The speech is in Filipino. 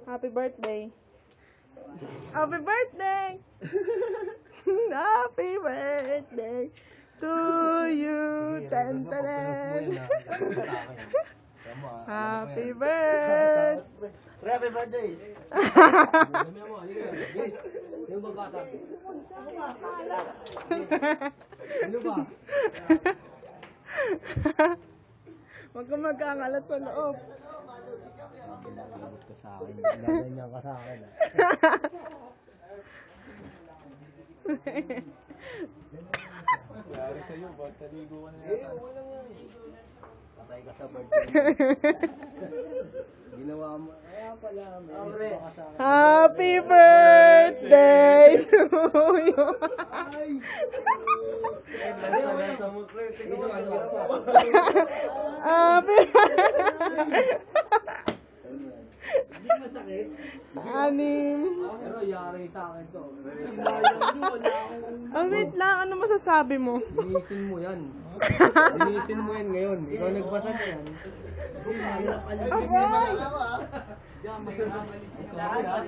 Happy birthday. Happy birthday. Happy birthday to you. Tan tanan. Happy birthday. Happy birthday! Yung babata. Ano ba? Huwag kang magkakalat sa loob. Ginagilot ka sa akin. Ginaganyan ka sa akin. Yari sa'yo, ba't taligo ka na yata? Patay ka sa birthday. Ginawa mo. Kaya pala, may ka sa akin. Happy birthday to you. Happy Hindi masakit. Anim. Pero yari sa akin to. Oh, wait lang. Ano masasabi mo? Linisin mo yan. Linisin mo yan ngayon. Ikaw nagbasa na yan. Okay. Sorry, ha?